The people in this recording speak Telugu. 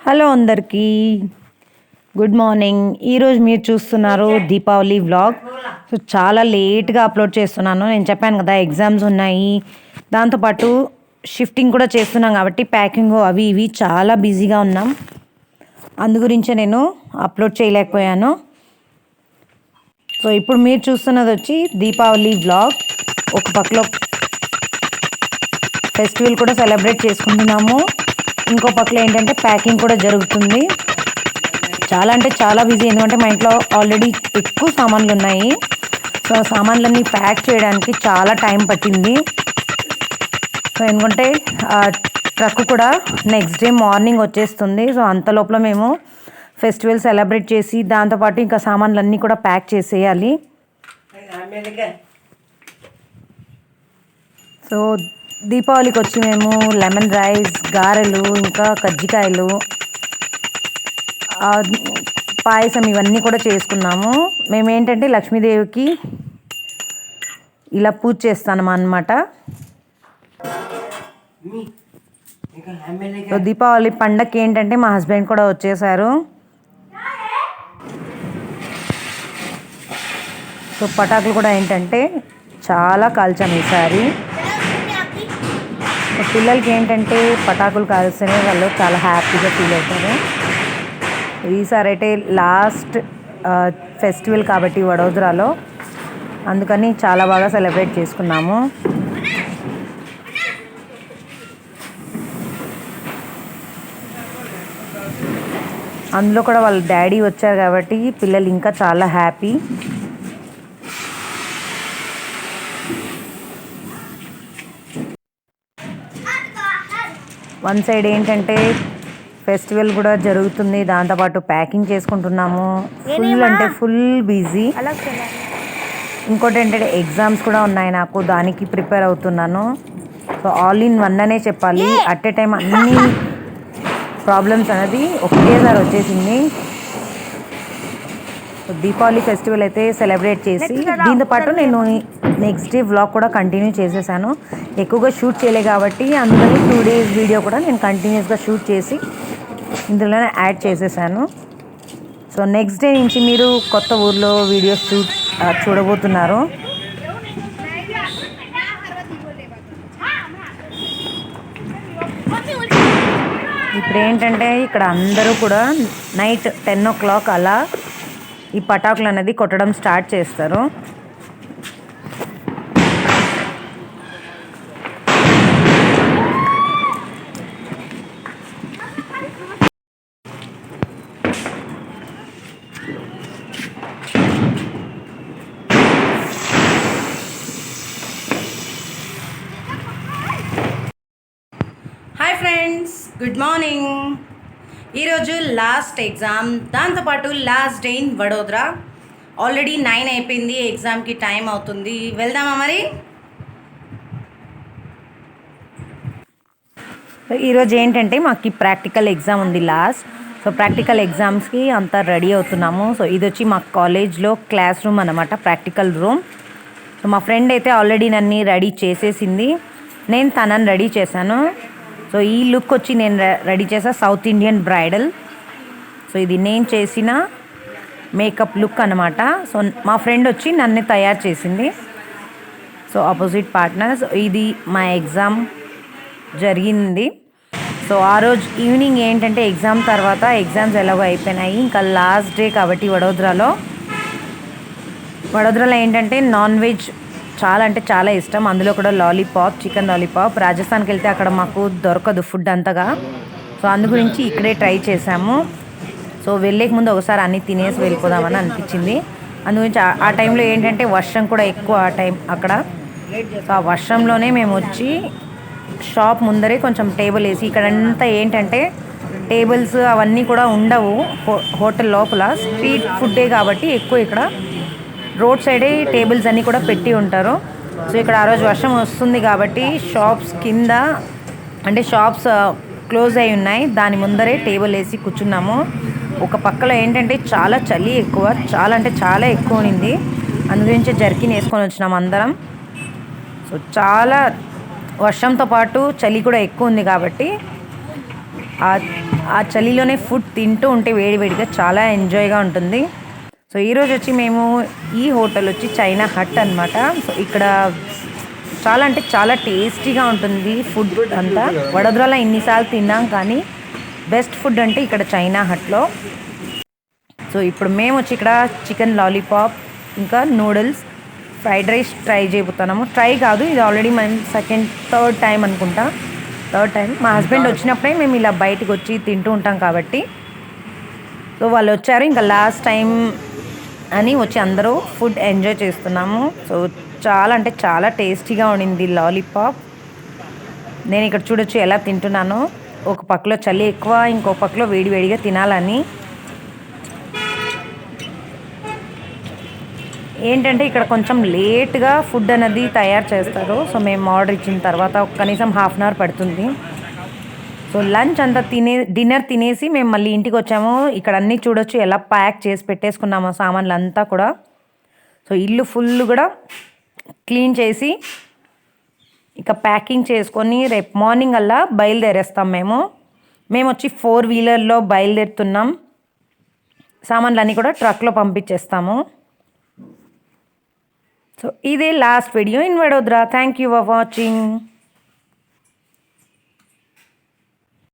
హలో అందరికీ గుడ్ మార్నింగ్. ఈరోజు మీరు చూస్తున్నారు దీపావళి వ్లాగ్. సో చాలా లేట్గా అప్లోడ్ చేస్తున్నాను. నేను చెప్పాను కదా ఎగ్జామ్స్ ఉన్నాయి, దాంతోపాటు షిఫ్టింగ్ కూడా చేస్తున్నాం కాబట్టి ప్యాకింగ్ అవి ఇవి చాలా బిజీగా ఉన్నాం. అందుగురించే నేను అప్లోడ్ చేయలేకపోయాను. సో ఇప్పుడు మీరు చూస్తున్నది వచ్చి దీపావళి వ్లాగ్. ఒక పక్కలో ఫెస్టివల్ కూడా సెలబ్రేట్ చేసుకుంటున్నాము, ఇంకో పక్కన ఏంటంటే ప్యాకింగ్ కూడా జరుగుతుంది. చాలా అంటే చాలా బిజీ, ఎందుకంటే మా ఇంట్లో ఆల్రెడీ ఎక్కువ సామాన్లు ఉన్నాయి. సో సామాన్లన్నీ ప్యాక్ చేయడానికి చాలా టైం పట్టింది. సో ఎందుకంటే ట్రక్ కూడా నెక్స్ట్ డే మార్నింగ్ వచ్చేస్తుంది. సో అంత లోపల మేము ఫెస్టివల్ సెలబ్రేట్ చేసి దాంతోపాటు ఇంకా సామాన్లన్నీ కూడా ప్యాక్ చేసేయాలి. సో దీపావళికి వచ్చి మేము లెమన్ రైస్, గారెలు, ఇంకా కజ్జికాయలు, పాయసం ఇవన్నీ కూడా చేసుకున్నాము. మేమేంటంటే లక్ష్మీదేవికి ఇలా పూజ చేస్తాము అన్నమాట. సో దీపావళి పండగకి ఏంటంటే మా హస్బెండ్ కూడా వచ్చేసారు. సో పటాకులు కూడా ఏంటంటే చాలా కాల్చాము ఈసారి. పిల్లలకి ఏంటంటే పటాకులు కాల్స్తేనే వాళ్ళు చాలా హ్యాపీగా ఫీల్ అవుతారు. ఈసారి అయితే లాస్ట్ ఫెస్టివల్ కాబట్టి వడోదరాలో, అందుకని చాలా బాగా సెలబ్రేట్ చేసుకున్నాము. అందులో కూడా వాళ్ళ డాడీ వచ్చారు కాబట్టి పిల్లలు ఇంకా చాలా హ్యాపీ. వన్ సైడ్ ఏంటంటే ఫెస్టివల్ కూడా జరుగుతుంది, దాంతోపాటు ప్యాకింగ్ చేసుకుంటున్నాము. ఫుల్ అంటే ఫుల్ బిజీ. ఇంకోటి ఏంటంటే ఎగ్జామ్స్ కూడా ఉన్నాయి నాకు, దానికి ప్రిపేర్ అవుతున్నాను. సో ఆల్ ఇన్ వన్ అనే చెప్పాలి. అట్ ఏ టైం అన్ని ప్రాబ్లమ్స్ అనేది ఒకేసారి వచ్చేసింది. సో దీపావళి ఫెస్టివల్ అయితే సెలబ్రేట్ చేసి దీంతోపాటు నేను నెక్స్ట్ డే వ్లాగ్ కూడా కంటిన్యూ చేసేసాను. ఎక్కువగా షూట్ చేయలే కాబట్టి అందుకని 2 days వీడియో కూడా నేను కంటిన్యూస్గా షూట్ చేసి ఇందులోనే యాడ్ చేసేసాను. సో నెక్స్ట్ డే నుంచి మీరు కొత్త ఊర్లో వీడియో షూట్ చూడబోతున్నారు. ఇప్పుడు ఏంటంటే ఇక్కడ అందరూ కూడా నైట్ 10 o'clock అలా ఈ పటాకులు అనేది కొట్టడం స్టార్ట్ చేస్తారు. Hi friends, good morning. ఈరోజు లాస్ట్ ఎగ్జామ్, దాంతోపాటు last day in Vadodara. Already 9 అయిపోయింది, ఎగ్జామ్కి టైం అవుతుంది. వెళ్దామా మరి? ఈరోజు ఏంటంటే మాకు ప్రాక్టికల్ ఎగ్జామ్ ఉంది లాస్ట్. సో ప్రాక్టికల్ ఎగ్జామ్స్కి అంతా రెడీ అవుతున్నాము. సో ఇది వచ్చి మా కాలేజ్లో క్లాస్ రూమ్ అనమాట, ప్రాక్టికల్ రూమ్. సో మా ఫ్రెండ్ అయితే ఆల్రెడీ నన్ను రెడీ చేసేసింది, నేను తనని రెడీ చేశాను. సో ఈ లుక్ వచ్చి నేను రెడీ చేసా, సౌత్ ఇండియన్ బ్రైడల్. సో ఇది నేను చేసిన మేకప్ లుక్ అనమాట. సో మా ఫ్రెండ్ వచ్చి నన్ను తయారు చేసింది. So opposite partners. ఇది మా ఎగ్జామ్ జరిగింది. సో ఆ రోజు ఈవినింగ్ ఏంటంటే ఎగ్జామ్ తర్వాత, ఎగ్జామ్స్ ఎలాగో అయిపోయినాయి, ఇంకా లాస్ట్ డే కాబట్టి వడోదరాలో ఏంటంటే నాన్ వెజ్ చాలా అంటే చాలా ఇష్టం. అందులో కూడా లాలీపాప్, చికెన్ లాలీపాప్. రాజస్థాన్కి వెళ్తే అక్కడ మాకు దొరకదు ఫుడ్ అంతగా. సో అందు గురించి ఇక్కడే ట్రై చేసాము. సో వెళ్ళేక ముందు ఒకసారి అన్నీ తినేసి వెళ్ళిపోదామని అనిపించింది. అందుగురించి ఆ టైంలో ఏంటంటే వర్షం కూడా ఎక్కువ ఆ టైం అక్కడ. సో ఆ వర్షంలోనే మేము వచ్చి షాప్ ముందరే కొంచెం టేబుల్ వేసి, ఇక్కడంతా ఏంటంటే టేబుల్స్ అవన్నీ కూడా ఉండవు హోటల్ లోపల, స్ట్రీట్ ఫుడ్డే కాబట్టి ఎక్కువ ఇక్కడ రోడ్ సైడే టేబుల్స్ అన్నీ కూడా పెట్టి ఉంటారు. సో ఇక్కడ ఆ రోజు వర్షం వస్తుంది కాబట్టి షాప్స్ కింద అంటే షాప్స్ క్లోజ్ అయి ఉన్నాయి, దాని ముందరే టేబుల్ వేసి కూర్చున్నాము. ఒక పక్కలో ఏంటంటే చాలా చలి ఎక్కువ, చాలా అంటే చాలా ఎక్కువ ఉన్నింది. అందుగురించి జర్కిన్ వేసుకొని వచ్చినాం అందరం. సో చాలా వర్షంతో పాటు చలి కూడా ఎక్కువ ఉంది కాబట్టి ఆ ఆ చలిలోనే ఫుడ్ తింటూ ఉంటే వేడివేడిగా చాలా ఎంజాయ్గా ఉంటుంది. సో ఈరోజు వచ్చి మేము ఈ హోటల్ వచ్చి చైనా హట్ అనమాట. సో ఇక్కడ చాలా అంటే చాలా టేస్టీగా ఉంటుంది ఫుడ్ అంతా. వడోదరాలో ఇన్నిసార్లు తిన్నాం కానీ బెస్ట్ ఫుడ్ అంటే ఇక్కడ చైనా హట్లో. సో ఇప్పుడు మేము వచ్చి ఇక్కడ చికెన్ లాలీపాప్ ఇంకా నూడిల్స్ ఫ్రైడ్ రైస్ ట్రై చేయబోతున్నాము. ట్రై కాదు, ఇది ఆల్రెడీ మేము థర్డ్ టైం అనుకుంటా. థర్డ్ టైం మా హస్బెండ్ వచ్చినప్పుడే మేము ఇలా బయటకు వచ్చి తింటూ ఉంటాం కాబట్టి. సో వాళ్ళు వచ్చారు ఇంకా లాస్ట్ టైం అని వచ్చి అందరూ ఫుడ్ ఎంజాయ్ చేస్తున్నాము. సో చాలా అంటే చాలా టేస్టీగా ఉండింది లాలీపాప్. నేను ఇక్కడ చూడొచ్చు ఎలా తింటున్నాను. ఒక పక్కలో చలి ఎక్కువ, ఇంకో పక్కలో వేడివేడిగా తినాలని. ఏంటంటే ఇక్కడ కొంచెం లేట్గా ఫుడ్ అనేది తయారు చేస్తారు. సో మేము ఆర్డర్ ఇచ్చిన తర్వాత కనీసం హాఫ్ అన్ అవర్ పడుతుంది. సో లంచ్ అంతా డిన్నర్ తినేసి మేము మళ్ళీ ఇంటికి వచ్చాము. ఇక్కడ అన్నీ చూడొచ్చు ఎలా ప్యాక్ చేసి పెట్టేసుకున్నాము సామాన్లు అంతా కూడా. సో ఇల్లు ఫుల్ కూడా క్లీన్ చేసి ఇక ప్యాకింగ్ చేసుకొని రేపు మార్నింగ్ అలా బయలుదేరేస్తాం. మేము వచ్చి 4 వీలర్లో బయలుదేరుతున్నాం. సామాన్లు అన్నీ కూడా ట్రక్లో పంపించేస్తాము. సో ఇదే last video in Vadodara. Thank you for watching.